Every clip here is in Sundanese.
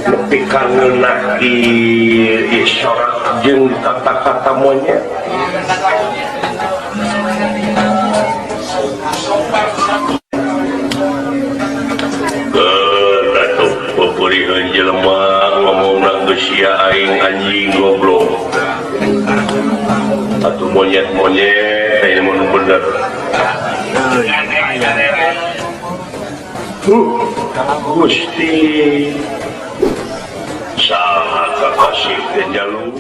nepi ka ngeunah di isyarat jeung kata-kata monyet. Atuh pepurihan jelema ngomongna geus sia aing anjing goblok. Atuh monyet-monyet ini mun bener. Gusti saha kakasih teh jalur.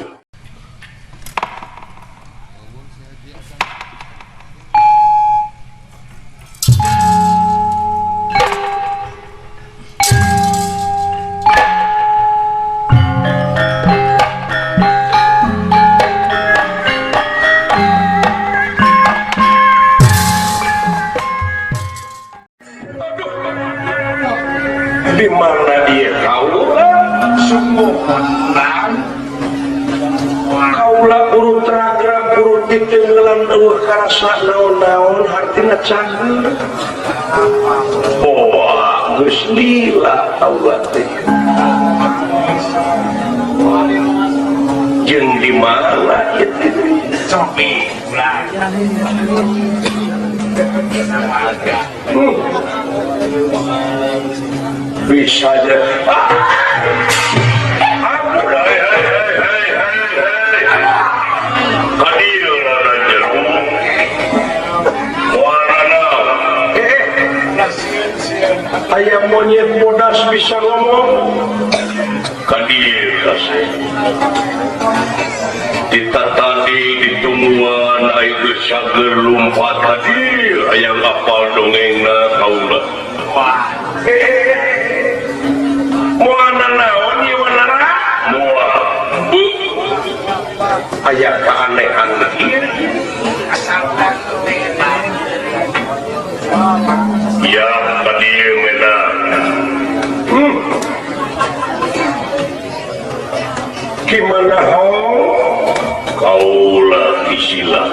Di mana dia kaula sungguh menang kaula urut ragra urut ditenggelam eueuh karasa naon-naon hartina canggih. Oh geus lila kaula teh jeung di mana kitu cobi ulah bisa aja ayam monyet bodas bisa ngomong kadir kasih ditatani ditungguan air sager lumpat hadir ayam apal dongengna kaula muana naon ieu wanara mual aya keanehan ieu asalkan ya kadieu meunang gimana ho kaula isila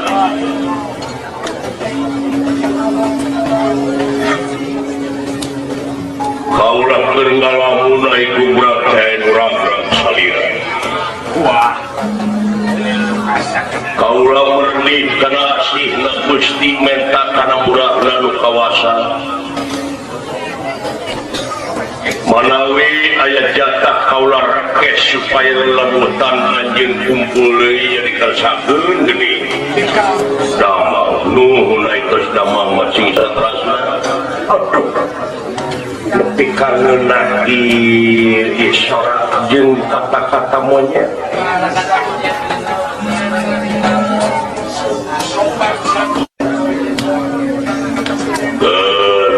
kaula keur ngalamun ai gubrak teh urang-urang salira wah kaula merli kana asihna Gusti menta kana murahna nu kawasa manawi aya jatah kaula rekes supaya lelemutan anjeun kumpul deui jadi kersakeun geuning damang nuhun tos damang macing satrasna aduh nepi ka ngeunah di isyarat jeung kata-kata monyet.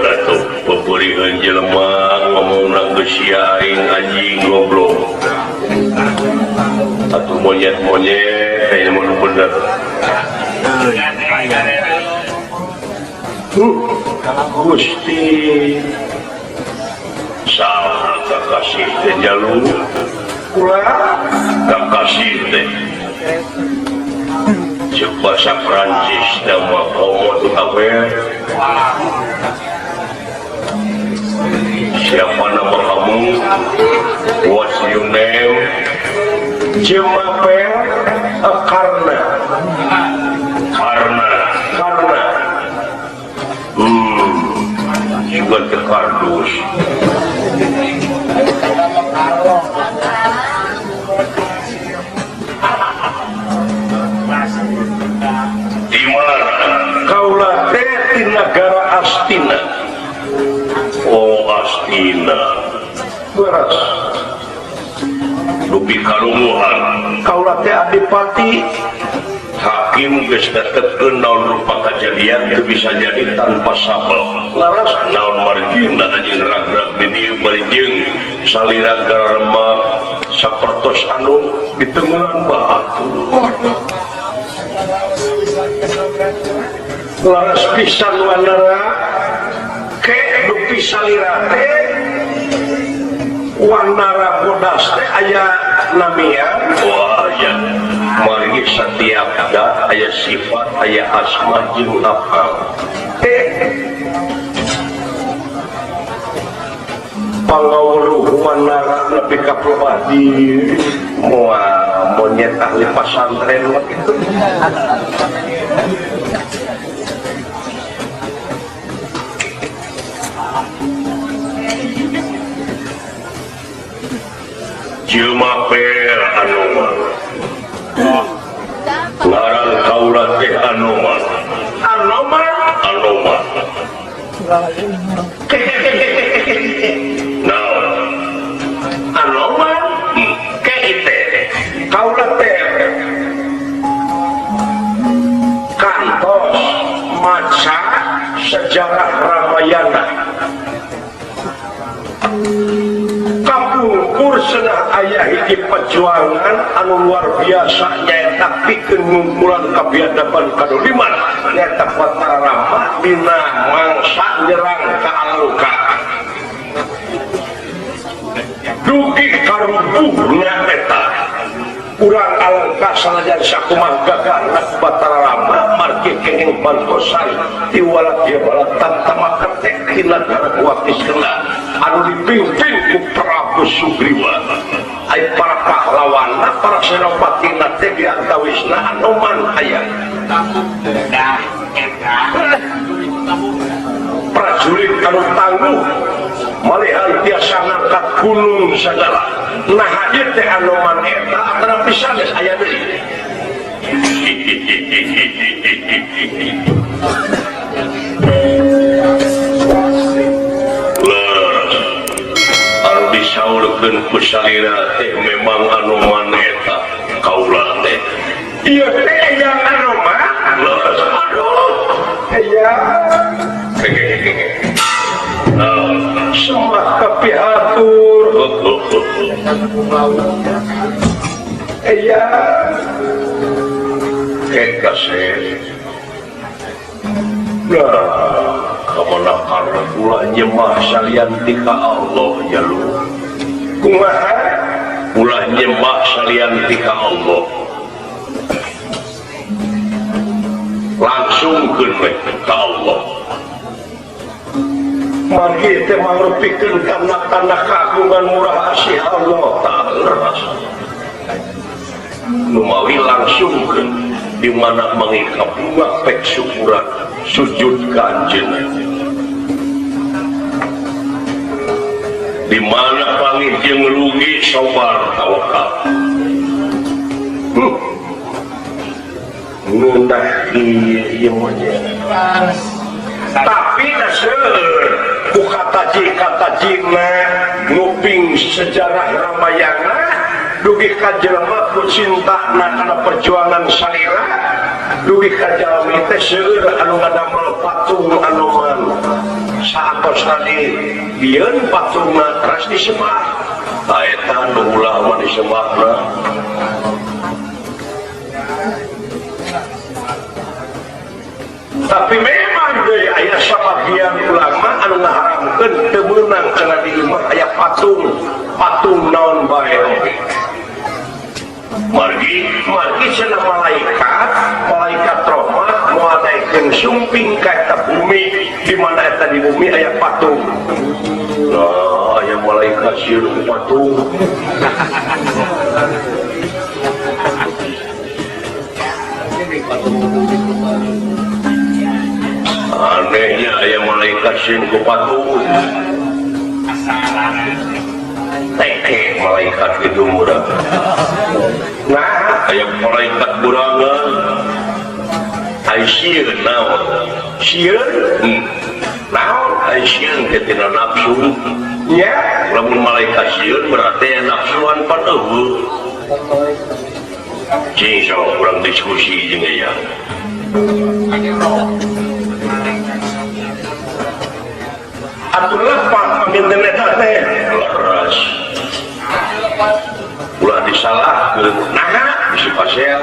Atuh pepurihan jelema ngomongna geus sia aing anjing goblok. Atuh monyet-monyet ini mun bener. Gusti saha kakasih teh jalur ulah kakasih teh ceuk basa Prancis nama komo tu awe siapa nama kamu what's your name Jemapel karena juga tekardus di mana kaula teh di negara Astina. Oh Astina beras dupi kalunguhan kaula teh adipati hakim geus netepkeun naon rupa kejadian teu bisa jadi tanpa sabab laras naon margina anjeun ragrag di dieu marjing salira garema sapertos anu ditenguhan batu laras pisan wanara ke dupi salira teh wanara bodas teh aya namian wah ya mari setiap ada aya sifat aya asma jeung lafal pangawruhan narak lebih ka pribadi moal monyet ahli pasantren gitu. Jelma per anoman ngaran kaulah teh anoman nah anoman keite kaulah teh kantos maca sejarah Ramayana kapungkur senah ayah hiji perjuangan anu luar biasa nyaeta pikeun ngumpulan kabiadaban kadoliman nyaeta Batararama dina mangsa nyerang ka Alengka dugi karubuhna eta urang Alengka sanajan sakumaha gagahna Batararama margi kenging bantosan tiwalat dia balat tamtama ketek hilang watis kena anu dipimpin ku Prabu Sugriwa ai para pahlawan para senopati teh diantawisna anoman aya prajurit anu tangguh malihan tiasa ngangkat gunung segala nah ieu teh anoman eta antara pisan geus aya deui disaurkeun ku salira teh memang anoman eta kaula teh ieu teh aya anoman aduh aya semua kapiatur aya kekasih kemana karena pula nyembah salian tika Allah ya lu kumaha pula nyembah salian tika Allah langsung ke Allah mari teh mangrupikeun kana tanah kagungan murah asih Allah Ta'ala numawi langsung ke di mana mengikap bunga pek syukuran sujud kanjen di mana pangit yang rugi sobar tawakal ngundah iya tapi dasar ku kata jina nguping sejarah Ramayana dugi kajelma ku cinta kana perjuangan salira dugi kajalmi teh seueur anu ngadamel patung anoman saakos tadi bieun patungna teras disembah eta nu ulah mah disembahna tapi memang deui aya sabagian ulama anu ngaharamkeun teu meunang cenah di imah aya patung naon bae margi cenah malaikat rahmat moadaikeun sumping ka eta bumi di mana eta di bumi aya patung nah aya malaikat sieun patung anehnya aya malaikat sieun ku patung teke malaikat itu murah nah aya malaikat burangan aisyir naon sieun naon aisyir ketina nafsu nya lamun malaikat sieun berarti nafsuan padeuh cing sok urang diskusi jeung aya atulah paminten eta teh leres ulah disalahkeun naha bisi pasea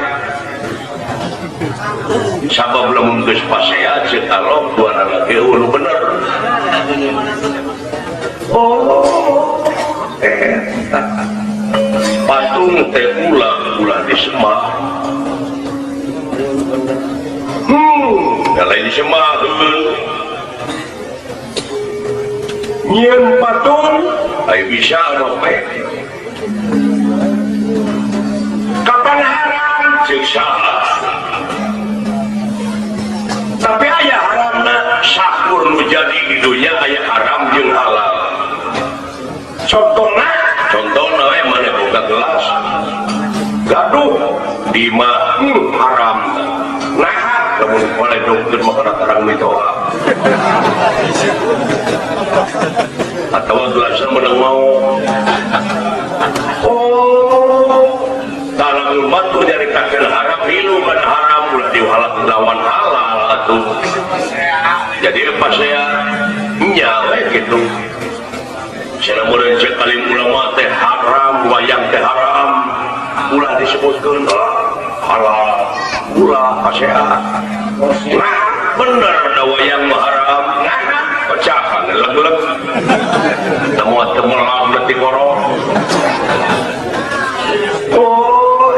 sabab lamun geus pasea ceuk alok duana lagi nu bener oh patung teh ulah disembah lain disembah nyieun patung Ayo bisa apa? Kapan haram siksa? Tapi ayah haramna sakur nu jadi di dunia ayah haram jeung halal. Contohnya we mana buka gelas gaduh di mah haram. Nah, kamu boleh dokter makanan terang mitoa. Atau gelasnya menang mau. Dalam umat tuh dari kakek haram hilu kan haram ulah dihalal lawan halal atuh. Jadi pas saya nyawe gitu. Saya mulai cek alim ulama teh haram, wayang teh haram, ulah disebutkan halal, ulah kasehat. Nah, bener ada wayang haram, nah pecahan leg-leg. Semua temelan letih korong. Oh,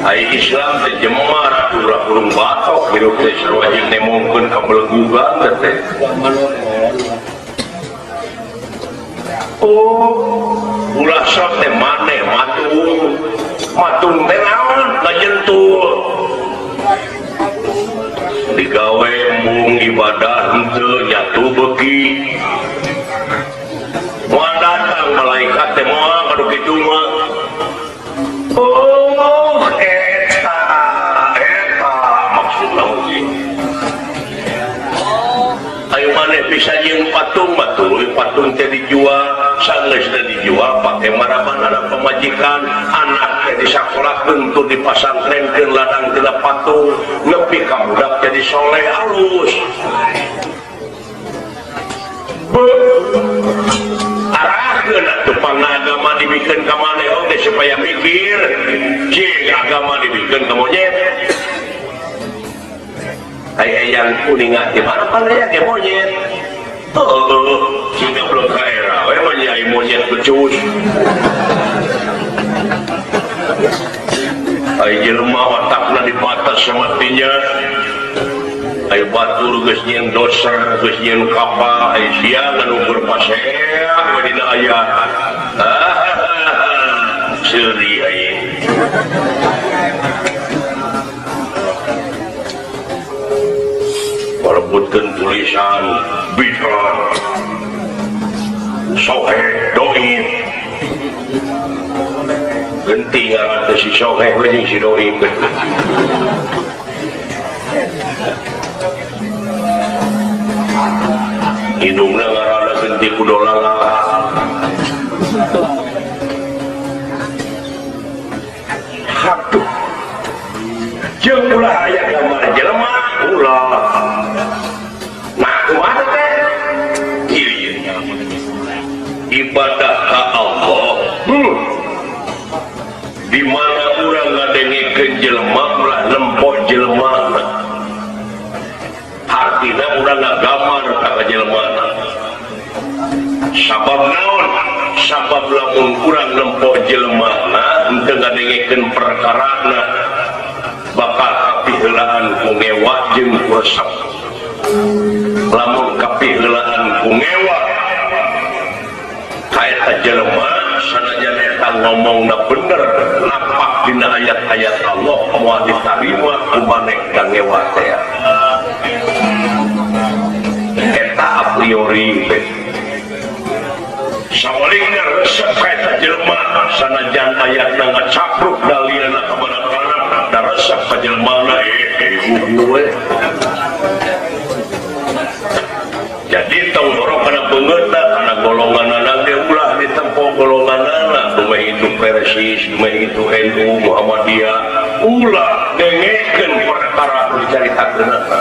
Hai Islam terjemar urang urung batok hirup teh sarwajib nemongkeun ka belgugan teh. Oh, ulah sok teh maneh matung teh naon ngajentul. Digawe embung ibadah henteu nyatu beuki. Moal datang malaikat teh moal kadu kitu mah. Oh, eta maksudna mungkin. Ayo maneh bisa jeung patung batuh, patung teh dijual, sanggeusna dijual pake maraban anak pemajikan, anak teh disakolahkeun tur dipasantrenkeun ladang tina patung, nepi ka budak jadi soleh alus. Arahkeun atuh pangagama dibikeun ka maneh oge supaya mikir, cing agama dibikeun ka monyet. Yang kuning di mana pandai ke monyet? Jika belum kaya, memang nyai monyet becus. Ayo jelema watakna di batas sama tinya. Ayo batur geus nyieun dosa, geus nyieun kapal, ayo siang anu berpasea dina aya. Seuri ayo. Merebutkan tulisan bid'ah soheh doi genting ngaran si soheh jeung si doi hidungna ngaranna genti kudolala hatuh jeung ulah aya gambar jelema ulah ibadah ka Allah di mana urang ngadengikeun jelema ulah lempok jelema hartina urang ngagamar ka jelema sabab naon sabab lamun urang lempok jelema henteu ngadengikeun perkarana bakal kapiheulaan ku ngewa jeung resep lamun kapiheulaan ku ngewa kaeta jelema sanajan eta ngomongna bener napak dina ayat-ayat Allah moal ditarima ku maneh ka ngewa teh eta a priori sawaligna resep kaeta jelema sanajan ayatna ngacapruk dalilna ka manakana da resep ka jelemana jadi tong dorong kana beungeutna kana golonganna ge ulah ditempo golonganna dumeh itu Persis dumeh itu NU Muhammadiyah ulah dengekeun perkara dicaritakeunna.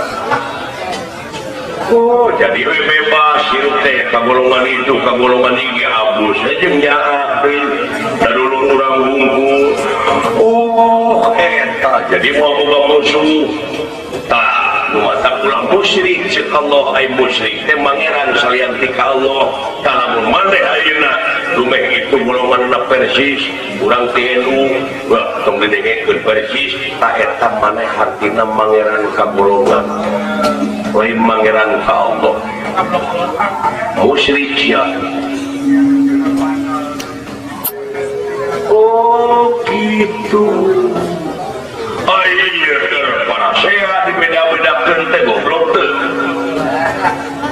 Oh jadi bebas hirup teh ka golongan itu ka golongan ieu abus jeung nyaah da dulu urang hungkul. Oh eta jadi moal boga musuh tah mata ulang musyrik cek Allah ay musyrik teh mangeran salian ti ka Allah talamun maneh ayeuna dumeh itu golongan Persis urang ti NU wah tong didengekeun Persis ta eta maneh hartina mangeran ka golongan lain mangeran ka Allah musyrikian. Oh gitu. Ayo para sehat dibeda-bedakan teh goblok teh.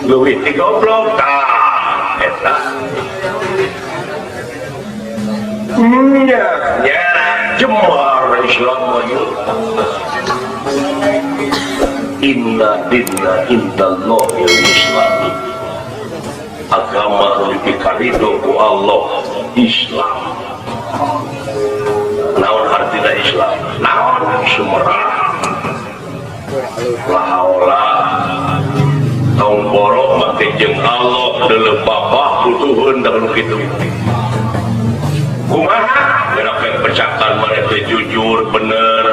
Leuwih ti goblok tah eta. Ya, jemar Islam mah. Inna dinna indallahil Islam. Agama nu dikarido ku Allah Islam. Naon artina Islam? Naon sumerah. La haula taun borok make jeung Allah deuleu babah butuheun da nu kitu. Kumaha? Gerak pecakan maneh teh jujur bener.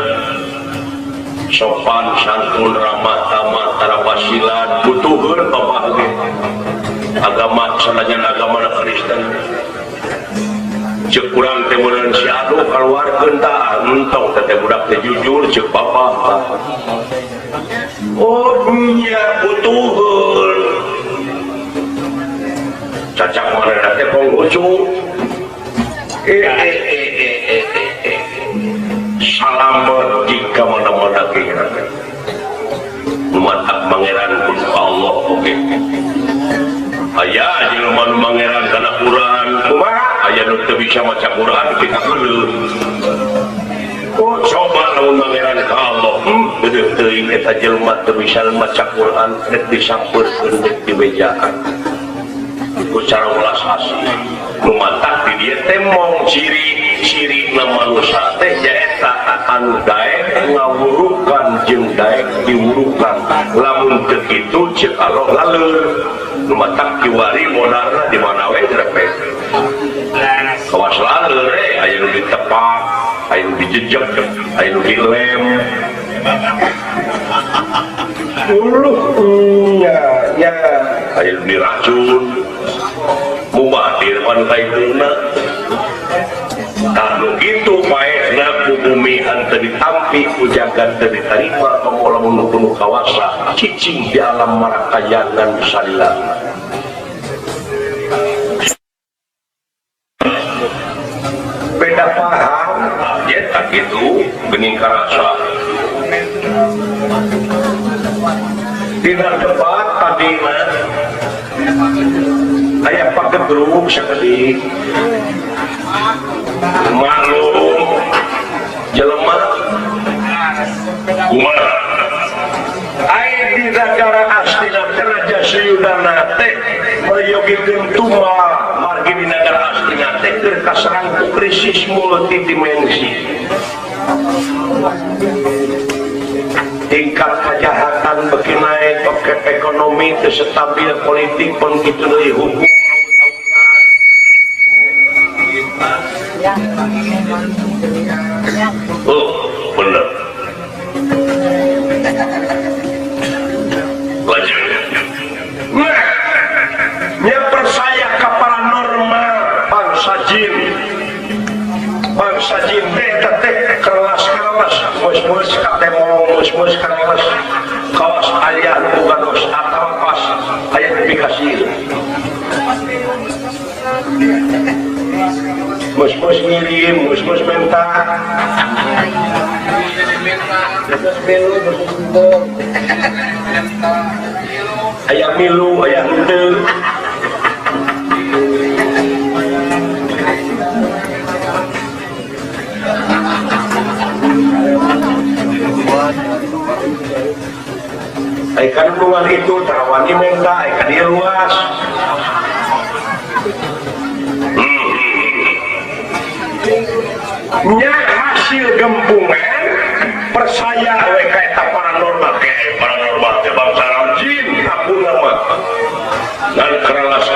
Sopan santun ramah tamah tarawasilan butuheun babah ge. Agama sanajan agama Kristen. Cek kurang teh meureun si adu kaluarkeun tah entong teh budak teh jujur cek babah. Oh nya butuheun. Cacak manehna teh konggocu. Salamet jika mana-mana kira mantap pangeran pun Allah oke. Aya jelema nu pangeran kana Quran kumaha aya nu teu bisa maca Quran kita keuleuh. Oh coba lamun pangeran ka Allah beudeuh teuing eta jelema teu bisa maca Quran rek disampeurkeun di bejaan ku cara ulas asli nu mantap di dieu teh mong ciri na manusia teh nyaeta anu daek ngawurukan jeung daek diwurukan lamun teu kitu ceuk Allah laleur nu mantap kiwari modalna di mana we grepek kawas laleur aya nu ditepak aya nu dijejeg aya nu dilem ya aya nu diracun mubadir pantai tuna tak begitu baikna ku bumi henteu ditampi ku jagat teu ditarima kamu lamun penuh kawasa cicing di alam marakayangan salila beda paham ya tak gitu geuning karasa dina debat tadina aya pagedruk sakeudik malum jelema kumaha aya di negara astina raja suyudana teh mayogikeun tumal margi di negara astina teh keur kaserang ku krisis multidimensi tingkat kejahatan beki naik ekonomi teu stabil politik pun kitu deui hukum oh bener lanjut nya percaya ka paranormal bangsa jin teh keras mus katemo mus keras kawas aya bukan dos atawa kawas aya dikasih mus ngirim mus minta aya milu aya henteu ikan kandungan itu terawani minta ikan dia luas nya hasil gempungan percaya kayak paranormal teh bangsa jin aku nama dan keras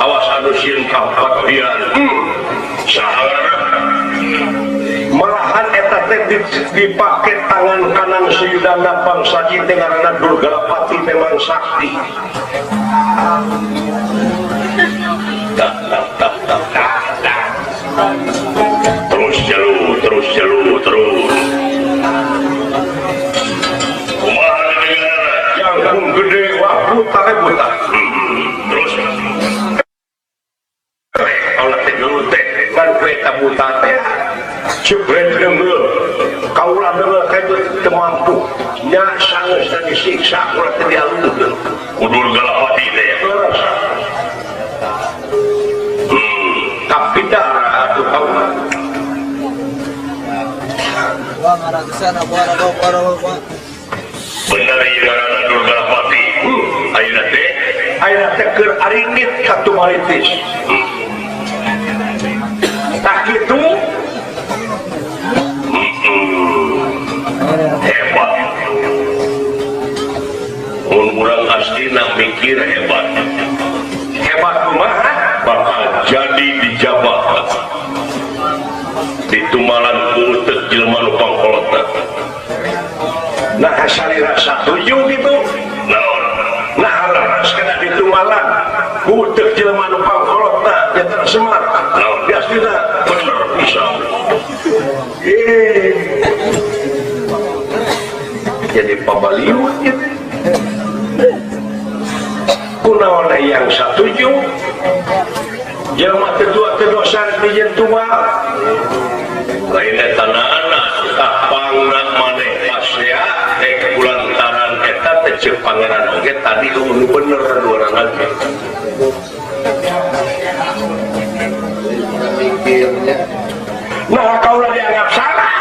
awas anu sieun kapatian saharana malahan eta teh dipake tangan kanan suyudana bangsa jin teh ngaranna Durgalapati memang sakti terus kumaha negara jangkung gede wah buta nya sangat disiksa kurat dialungkeun kudur Galapati teh tapi darah atuh kaula bener ieu ngaranna Dur Galapati ayeuna teh keur aringit ka tumaritis tak kitu hebat urang astina mikir hebat kumaha bakal jadi dijabat di tumalan kuuteuh jelema nu pangkolotna nah salira satuju gitu nah harus kena di tumalan kuuteuh jelema nu pangkolotna nya Semar di astina bener pisan jadi pabaliut gitu kunaon yang satuju jelema kedua syarat dijieun tumal lain eta naana tapangna maneh pasea kulantaran eta teh ceuk pangeran oge tadi nu bener luaran lagi nah kaulah dianggap salah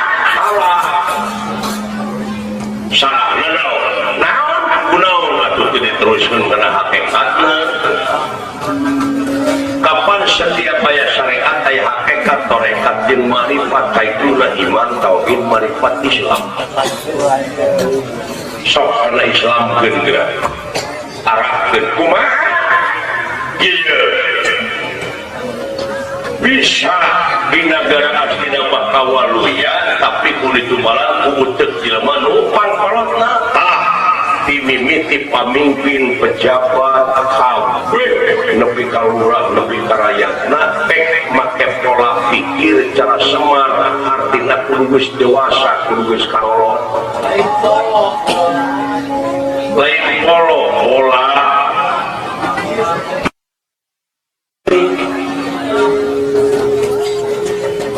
naon kunaon atuh teu diteruskeun kana hakikatna kapan setiap aya syariat aya hakikat tarekat jeung marifat kaituna iman tauhid marifat Islam sok kana islamkeun geura arahkeun kumaha ieu bisa di negara astina bakawaluya tapi kulitu malah kuuteuh jelema nu pangkolotna tah dimimiti pamimpin pejabat kabeh nepi ka lurah nepi ka rakyatna teh make pola pikir cara semar artina kudu geus dewasa kudu geus karolot lain pola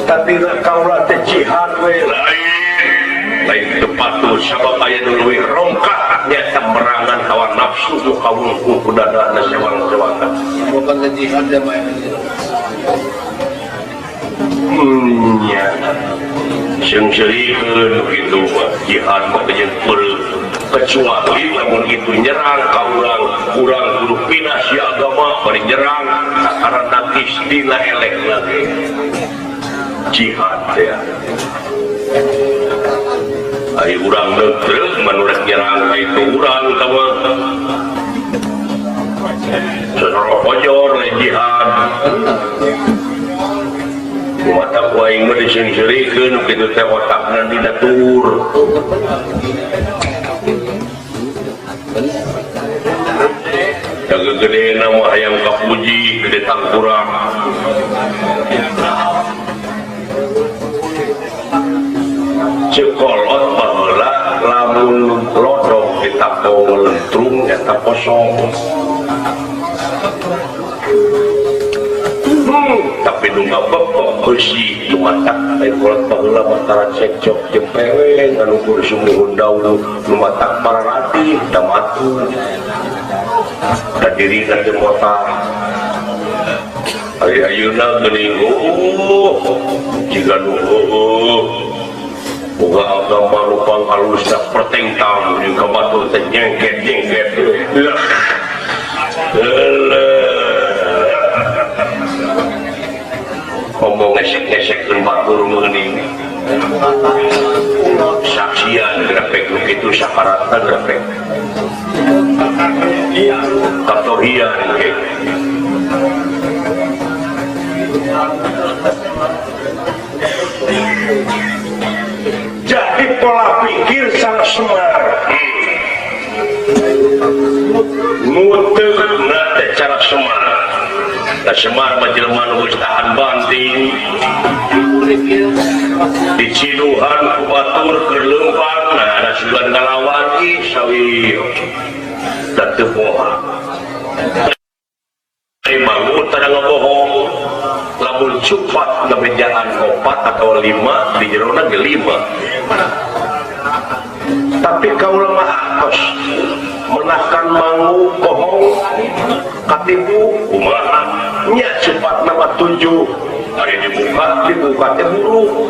tapi kaulah teh jihad we lain tepatuh sabab aya nu leuwih rongkak nyaeta merangan hawa nafsu nu kawungkul ku dadana sewang-sewangan bukan teh jihad ya mah nya seung serikeun kitu jihad mah teh kecuali lamun kitu nyerang ka urang kudu pindah si agama bari nyerang karena istina elek lagi jihad ya ari urang neutrel menurut nyerang itu urang sama saudara pojor jihad mata ku aing mah dising-sirikeun kitu teh otakna dina tur jaga gede nama hayang kapuji gede tangkurang cekolot baheula lamun lodong ditapo lentrung eta kosong tapi nu ngabep beusi lumatak lain kolot baheula mataran sekjok jeung peweng anu kudu sumuhun daun lumatak pararati da matu da dirina teh motar ari ayeuna geuning jiga nu boga agama nu panghalusna pertengtang jeung kabatur teh nyengket-nyengket ngomong ngesek-ngesek batur meuning saksian grafik begitu syakaratan grafik katohian jadi pola pikir sang Semar nguteuh na cara Semar Semar majelema nu geus tahan banting diciluhan ku batur keur leumpang nah ada sugan ngalawan sawi da teu poha bangun tada ngabohong lamun cupat ngebejaan 4 atau 5 di jerona ge 5 tapi kaula mah atos menakan mangu bohong katipu kumaha nya cepat nama 7 hari dibuka teh buruk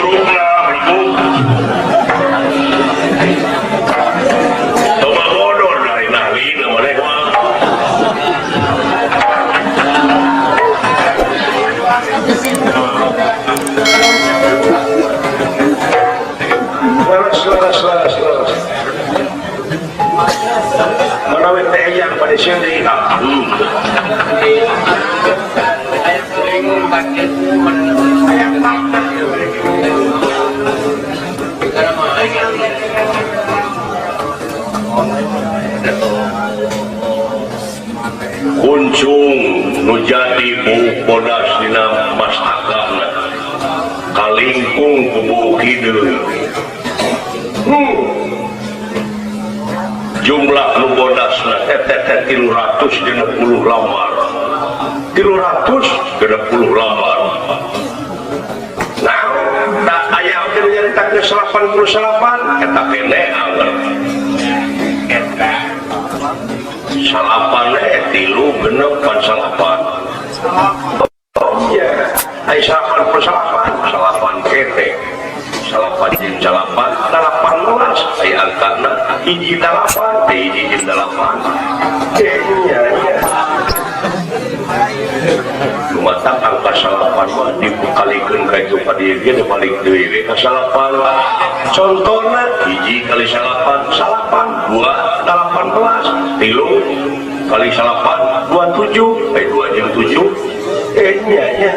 lah buruk coba bodor dari nahli namanya laras menawi teh yang pada sini kuncung nu jadi bu bodas dina mastagana kalingkung kubu kideung jumlah nu bodasna teh 360 lamar 360 lamar nah tak aya oge nyarita ke 88 eta kene anggar eta salapane 368 iya ai 88 kete salapan jeung salapan 18 aya angkana hiji 8 teh hiji 8 iya lumatak angka salapan mah dibukалikeun ka itu ka dieu ge balik deui we ka salapan contona hiji kali salapan 2 18 3 kali salapan 27 2 jeung 7 iya nya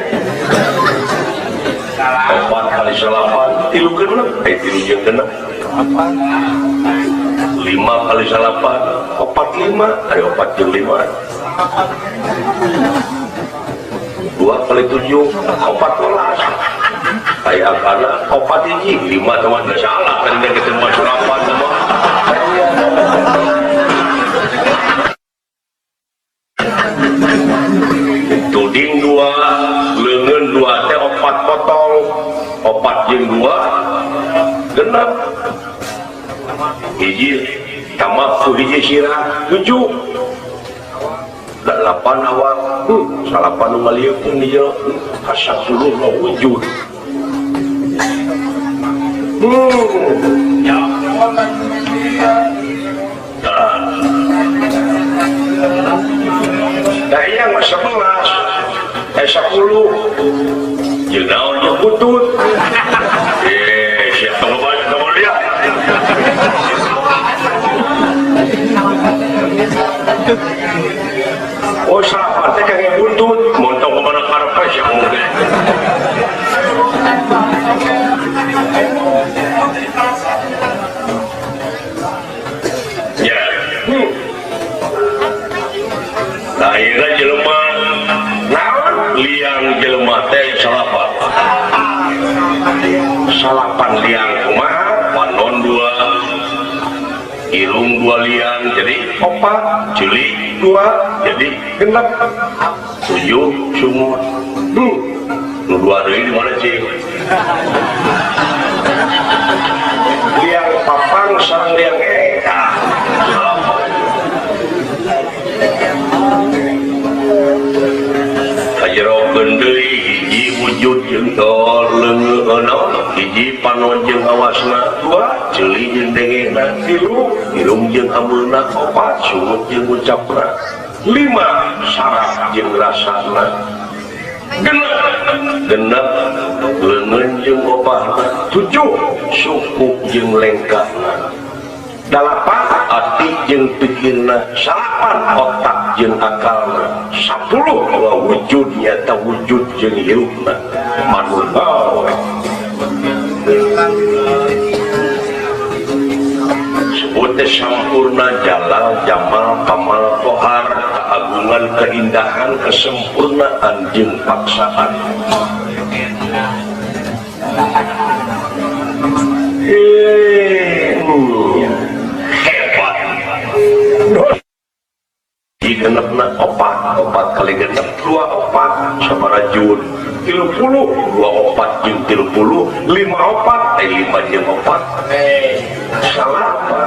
4 kali salapan 3 genep 3 jeung genep 5 kali salapan 45 ada 4 jeung 5 2 kali 7 14 aya angkana 4 hiji 5 teman da salah kan kita mah salapan mah tuding 2 leungeun 2 teh 4 potong 4 jeung 2 genep hiji tamak ku hiji sirah 7 8 awal salapan nu ngalieupkeun di jero kasapuluh lo wujud ya dah iya mah 11 10 jeung naon jeung butut siapa ngomong lihat oh salapan teh kage buntut montong kemana karepes yang mungkin ya akhirnya jelema naon liang jelema teh salapan liang kumaha panon 2 irung 2 liang jadi 4 jeli 2 jadi genep 7 sumur nu 2 deui di mana cing liang papang sareng liang kajerokeun deui hiji wujud jeung tol leungeun hiji panon jeung awasna 2 ceuli jeung dengena 3 irung jeung ameuna 4 sumut jeung ucapna 5 saraf jeung rasana genep leungeun jeung opahna 7 suku jeung lengkahna 8 ati jeung pikirna 9 otak jeung akalna 10 wujud nyata wujud jeung hirupna manusia sebutnya sampurna jalal jamal kamal kohar keagungan keindahan kesempurnaan jeung paksaan hebat di genepna 4 kali genep 24 sabaraha jun 30 24 jeung 30 54 5 jeung 4 salah apa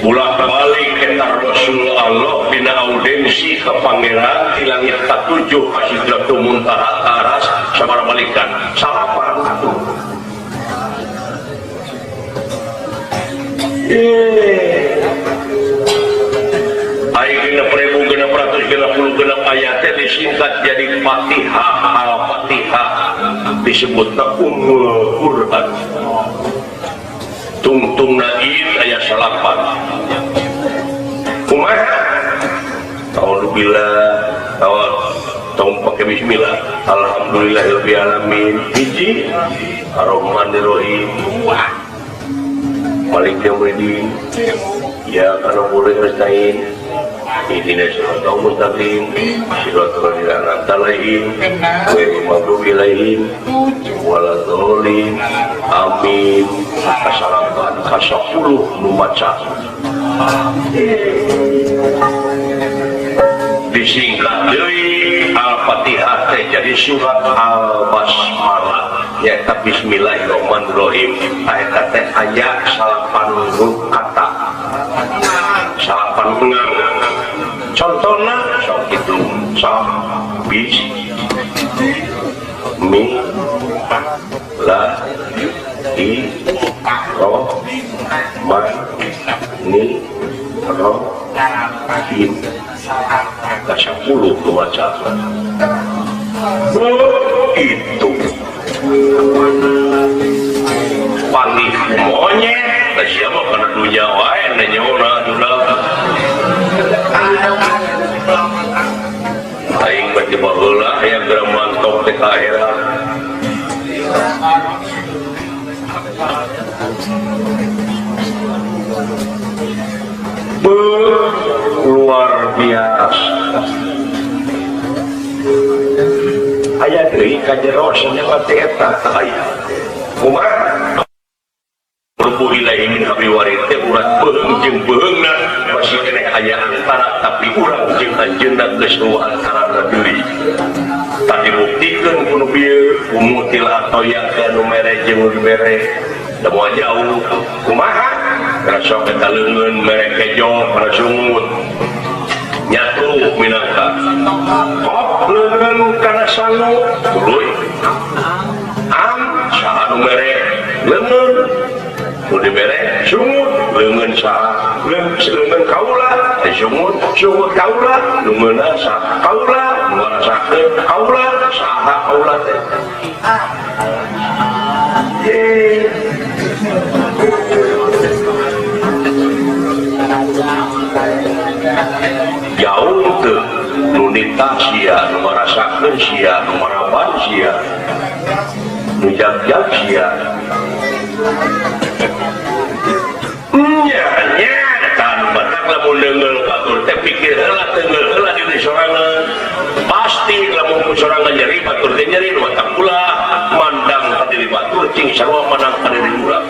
ulah balik eta Rasul Allah dina audensi ka pangeran di langit katujuh Sidratul Muntaha aras sabaraha balikan salapan atuh ayeuna 1660 ayatnya disingkat jadi Fatihah Al-Fatihah disebutna Ummul Quran tungtung naid ayat salapan kumaha alhamdulillah tong pakai bismillah alhamdulillahirabbil alamin hiji arrahmanir rahim malik yaumidin ya kana boleh ngestain idina siratal mustaqim siratal ladzina an'amta 'alaihim ghairil maghdubi 'alaihim waladhdallin amin kasalapan kasapuluh nu maca disingkat deui Al-Fatihah teh jadi surat Al-Basmalah nyaeta bismillahirrahmanirrahim eta teh aya 80 kata 80 contohna sok kitu sok bis mi la i ro ma ni ro in kasapuluh tu maca itu panggih monyet da siapa kana dunya wae nanya ora duda aing bati baheula aya geura mantong teh ka akhirat luar biasa aya deui kajero cenah teh eta aya kumaha rubuh ilahi min habli warid teh urat beung jeung beungna masih keneh aya antara tapi urang jeung anjeunna geus nu antara deui tadi buktikeun kudu bieu umutil atau yang nu mere jeung nu mere da moal jauh kumaha rasa eta leungeun mere kejo para sungut nyatu minangka hop leungeun kana sangu tuluy am saha nu mere leungeun nu dibere sungut leungeun saha leungeun kaula sungut kaula nu meunang saha kaula nu ngarasakeun kaula saha kaula teh jauh tuh nunita sia nu ngarasakeun sia nu maraban sia nu jag-jag sia nya tan batak lamun deungeul batur teh pikir heula teungeul heula di sorangan pasti lamun ku sorangan nyeri batur teh nyeri nu matak pula mandang ka diri batur cing sarua manang ka diri urang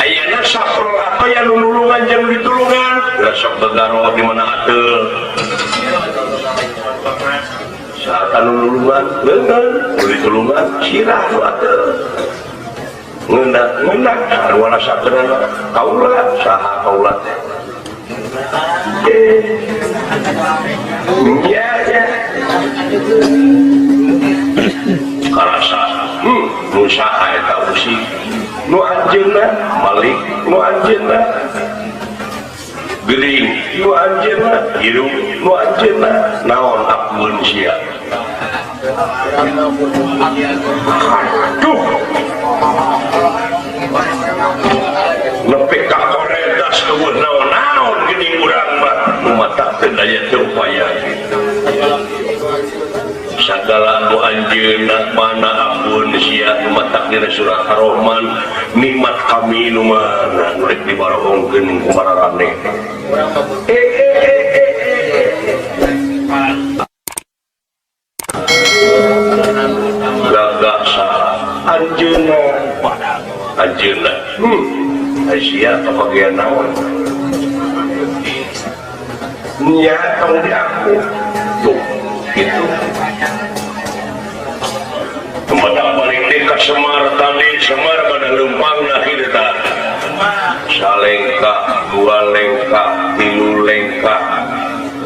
ayeuna saprol apa yang nulungan jeung ditulungan sok begaro di mana ateul saat nulungan leungeun ditulungan sirah nu ateul ngeundak sarua sakeun kaula saha kaula teh ya karasa nu saha eta usik nu anjeunna malik nu anjeunna geuring nu anjeunna hirup nu anjeunna naon apun sia aduh nepi ka koredas eueuh naon-naon geuning urang mah nu mata teu daya teu upaya segala nu anjeunna mana ampun sia nu matak dina surat Ar-Rahman nikmat kami nu mana nu rek dibarongkeun ku mararane gagak sa anjeunna ajeuna Asia kebagian naon nya tong di aku tuh gitu kemudian balik ke Semar tadi Semar pada lempang nah kita salengka dua lengka tilu lengka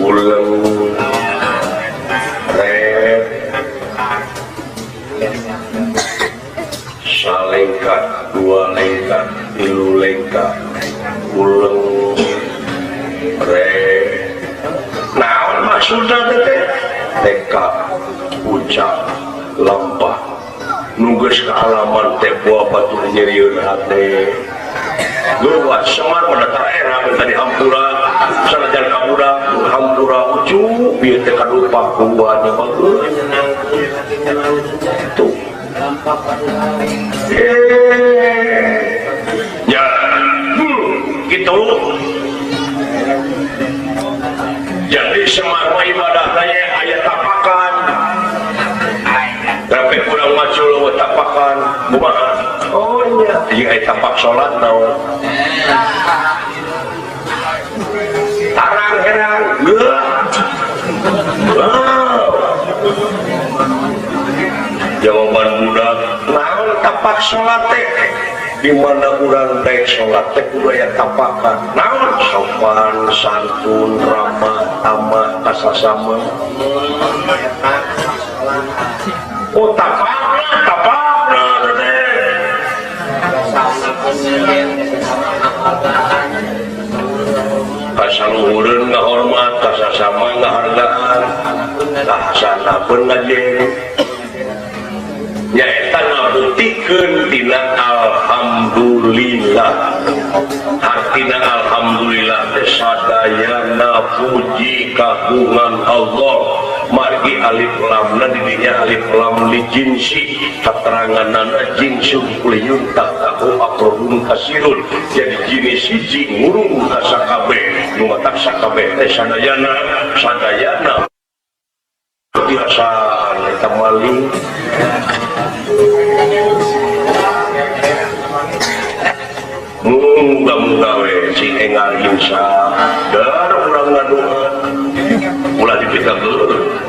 uleng red salengka dua lengka tilu lengka uleng red nah maksudnya teh teka ucap lampah nugas ke alaman teh buah batu nyeriun hati luas Semar pada terakhir tadi hampura sanajan kabudak hampura ucu biar teka lupa kuahnya bagus tuh ya gitu jadi Semar ibadahnya ayat tapakan tapi kurang macul tapakan bukan oh iya jadi ayat tapak sholat naon tarang herang wow jawaban budak naon tapak sholat teh di mana urang baik sholat teh kudu aya tapakan naon sopan santun ramah tamah kasasama oh tapakna teh kasaluhureun ngahormat kasasama ngahargaan kahasana pun ngajeng nyaeta ngabuktikeun tina alhamdulillah artina alhamdulillah teh sadayana puji kagungan Allah margi alif lamna didinya alif lam li jinsi kateranganana jinsun kuliyun tak tahu akrobun kasirun jadi jenis siji ngurung kasakabe numatak sakabe teh sadayana biasaan eta maling mudah-mudah we si engal insya dar urang ngaduhan ulah dipikirkeun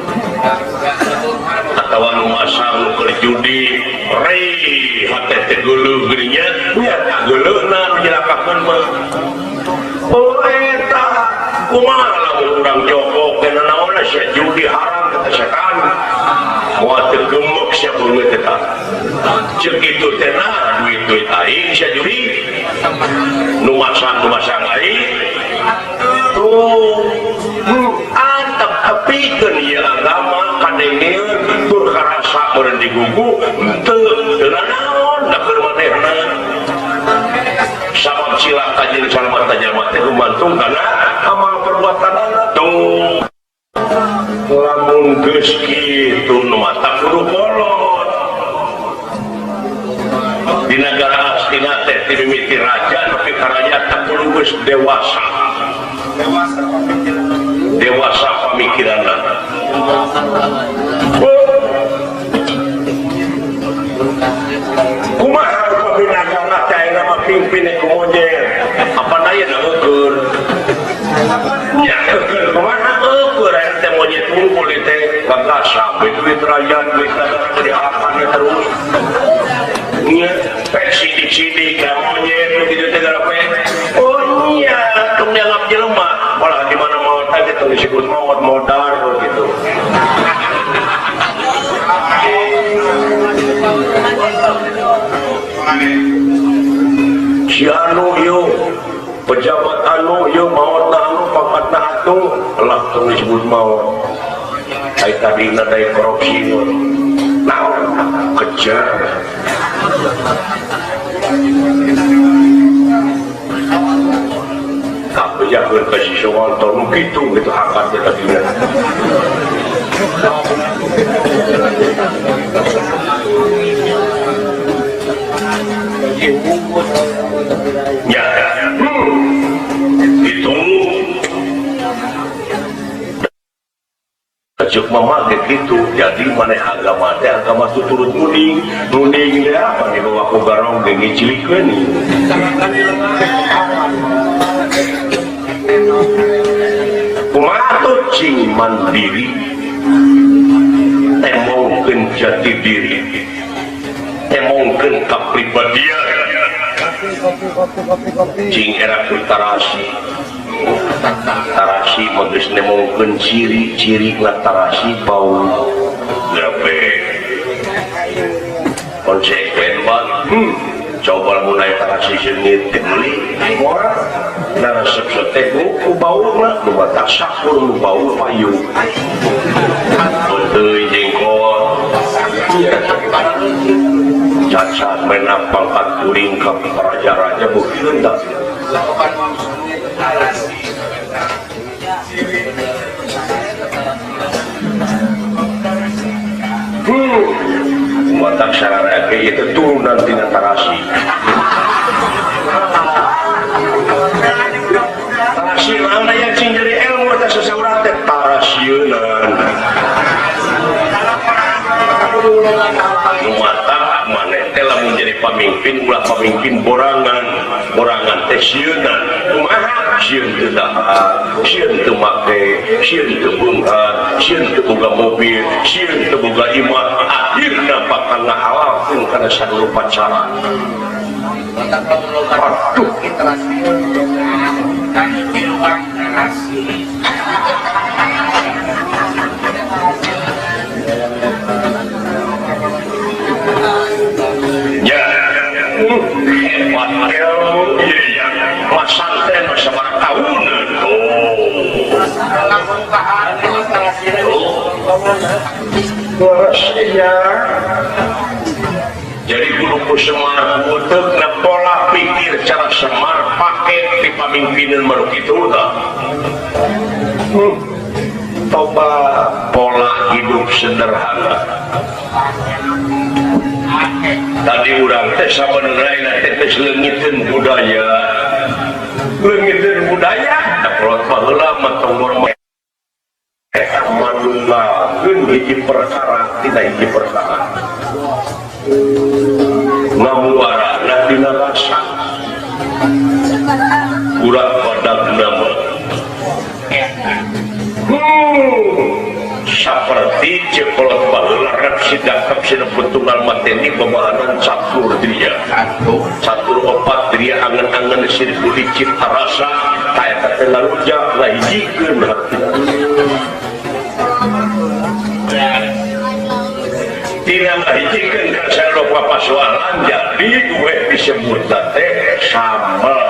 atawa nu masang nu keur judi rei hate teh geuleuh geuning nya geuleuhna nu jelakakeun mah oh eta kumaha lamun urang jokok teh naonna sia judi haram teh setan moal teu gemuk sia beungeut eta ceuk kitu teh nah duit aing sia judi nu masang aing tuh antep tepikeun ieu agama kadengeun tur karasa meureun digugu teu naon da keur manehna sabab cilaka jeung salmata jalma teh gumantung kana amal perbuatanna tuh lamun geus kitu nu mata kudu kolot di negara astina teh ti mimiti raja tapi karaja tak kudu geus dewasa pamikiranna kumaha pembinagana teh ayeuna mah pimpin ku monjer apa daya ngeukeun nya ngeukeun kumaha eukeun aya teh monjer kumpul teh gagasa duit rakyat duit negara diapakan terus nya sidik-sidik ka monjer begitu teh garape oh nya tong dianggap jelema malah di mana mau teh tong disebut maut modal gitu si anu yuk pejabat anu yuk maut anu pangkatna atu lah tong disebut maut ai tadi nadai korupsi nah kejar tapi jangan kasih soal tolong gitu hakatnya tadinya ya itu kejuk mama gitu jadi mana agama teh agama itu turut nuning dia apa nih bawa aku garong dengi cilik ini kumaha cing mandiri temongkeun jati diri temongkeun kapribadian cing era tarasi tarasi magis nemongkeun ciri-ciri tarasi bau gape konsekuen banget coba mulai tarasi sengit temeli nara sepsetek ku bau lah nu batak sakur nu bau payu betul jengkol cacat menang pangkat kuring ke raja-raja bukan tak batak sarana kayak itu turunan tina tarasi tarasi mana yang sing jadi ilmu atau seseorang teh tarasieunan mata mana telah menjadi pemimpin ulah pemimpin borangan teh sieunan kumaha sieun teu dahar sieun teu make sieun teu beunghar sieun teu boga mobil sieun teu boga imah akhirna bakal ngahalalkeun kana saluruh cara aduh ya hebat ilmu iya masanten sabaraha tahunan iya jadi guru Semar butuh pola pikir cara Semar pakai di pemimpinan baru itu dah coba pola hidup sederhana tadi urang teh sabenerna teh geus leungiteun budaya dapat baheula mah tongor manunggalkeun hiji perkara tina hiji perkara ngamuarana dina rasa urang padagna mah seperti cekolot baheula rek sidakap sina tunggal mateni pemahaman catur dia catur opat dia angan-angan sirku cipta rasa kaya kata laluja ngahijikeun hati tina ngahijikeun ka sarupa pasoalan jadi gue disebut teh sambal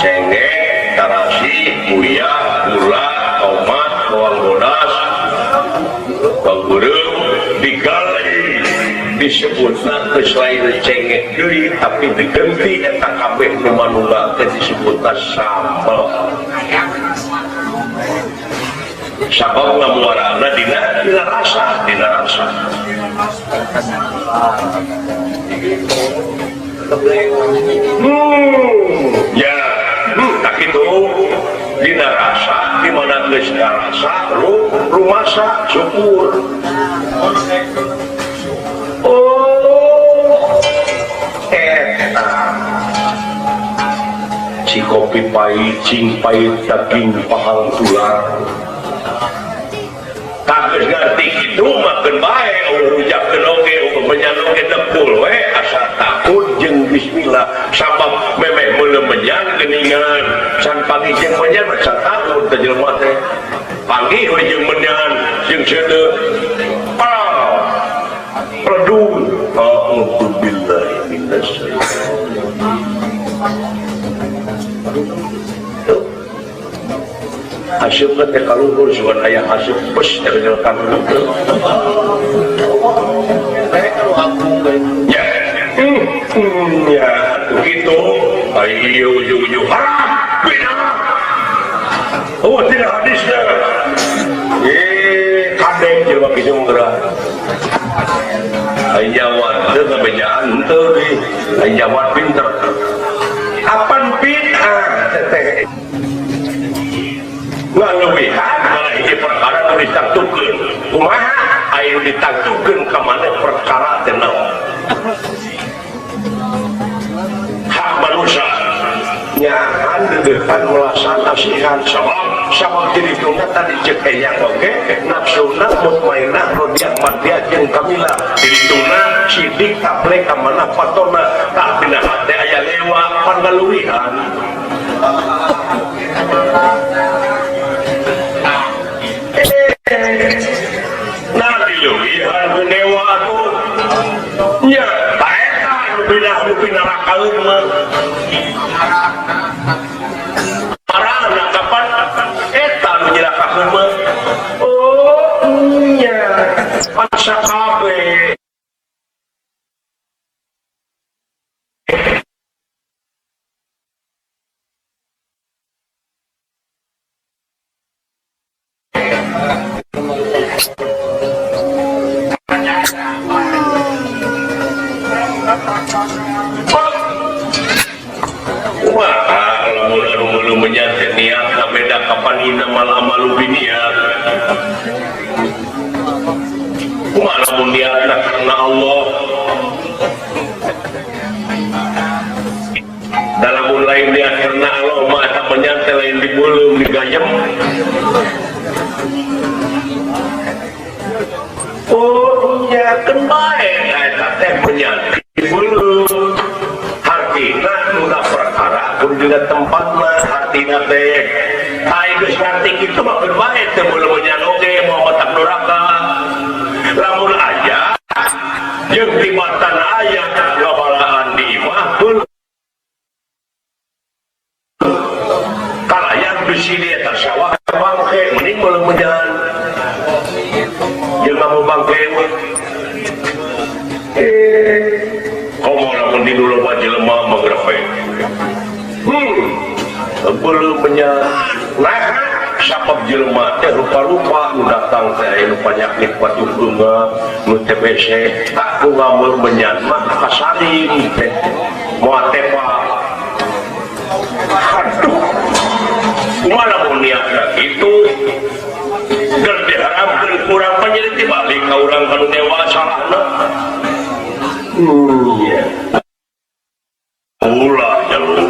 cengek tarasi buya gula tomat bawang bodas bagureu digali disebutna geus lain cengek deui tapi diganti eta kabeh nu manunggal teh disebutna sambal sabab ngamuarana dina rasa ya tak itu dina rasa dimana geus rasa rumasa syukur eta si kopi pahit cing pahit daging pahang tulang tak geus ngarti kitu makeun bae rujakeun oge menyan oge dekul we asa takut jeung bismillah sabab memeh meuleuh menyan geuningan can panggih jeung menyan can takut teh jelema teh panggih we jeung menyan jeung seudeuh pledung a'udzubillahi minasyaitonir hasil teh kaluhur sugan aya hasil bes teh kan ya ya begitu ayo ujung-ujung haram bina oh tidak hadisnya kadek jelma kitu menggerak jawab teu ngabejaan teu jawab pinter apan bid'ah teh ngalewihan malah hiji perkara nu ditangtukeun kumaha aya ditangtukeun ka maneh perkara teh naon kasihan sama diri tunggal tadi cek yang oke nafsuna mutmainah rodiah madiah jeung kamila diri tunggal sidik taplek kamana patona tak pindah hati ayah lewa pangaluihan nah diluihan dewa tuh nya taeta pindah rakaun mah parana kapan eta menjelakakeun mah oh nya paksa kabeh menyantet niat beda kapan ina malah malu biniat malah niatna karena Allah dalam mulai niat karena Allah mata menyantet lain di bulu digayam oh ya kembali kita teh menyantet di bulu hartina udah perkara pun juga tempatnya hartina teh geus ngarti kitu mah keur bae teh beuleum menyan oge mau otak duraka lamun aya jeung tibatan aya ngabalaan di imah kalayan bisi di eta sawah bangke mending beuleum menyan jeung mau bangke komo lamun di dulu jelema magrepe belum menyan nah sapab jelema teh rupa-rupa nu datang teh nu panyakit patuh bunga nu TBC tak ku ngamul menyan mah kasalim teh moal teh pak aduh malah mun niatna kitu keur diharamkeun kurang panjadi dibalik ka urang kanu dewasa salahna ulah jalur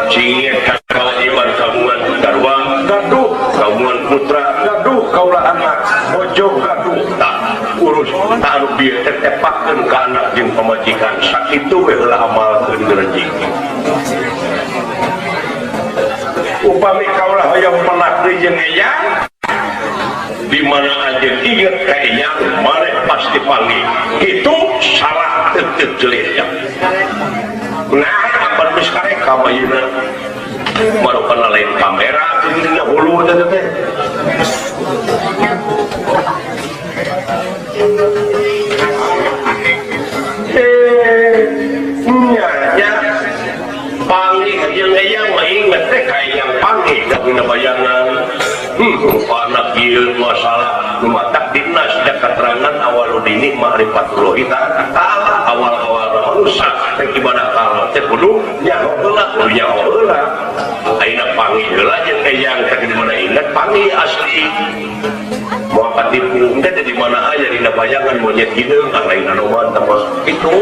cingit kewajiban kamuan garwa gaduh kamuan putra gaduh kaulah anak bojo gaduh tak urus taruh dia tetepakeun ke anak jeung pamajikan sakitu we heula amalkeun rezeki upami kaulah hoyong pelak deui jeung eyang di mana aja ingat kayaknya mare pasti panggil itu salah teu jelek nah apa geus kareka bayeuna marukana lain kamera dina hulu teh nya panggil jeung eyang mah inget teh kayang panggil da dina bayangan anak ieu masalah lumatak dinas da keterangan awal dini ma'rifatullah ta'ala awal-awal manusia teh ibadah Allah teh kudu nyaho heula ayeuna panggil heula jeung eyang teh di mana inget panggil asli moal katipu teh di mana aya dina bayangan monyet hideung lain anu mantap itu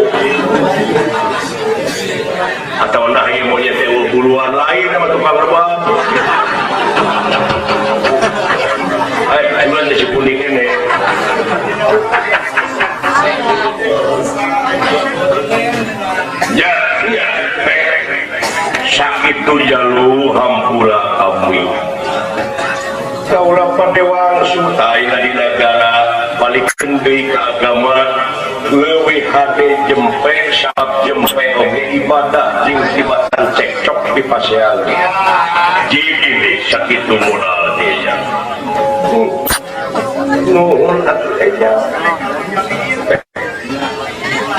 atau nah ieu monyet teh buluan lain sama tukang rebah ayuan di kuning ini ya sakit tu jalu hampura kami kaulah padewang sutai di negara balik deui ke agama leuwih hade jempe saat jempe oge ibadah jeung tibatan cekcok di pasean jadi sakitu modal dia nuhun atuh eja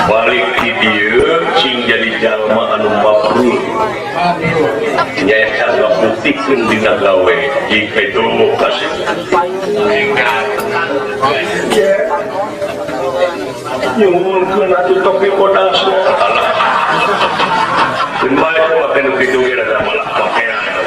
balik di dieu cing jadi jalma anu mabrur nyaeta ngabuktikeun dina gawe jika itu kasih nyuhunkeun atuh topi bodasna alah kembali pakai nu kitu ge da malah pakaian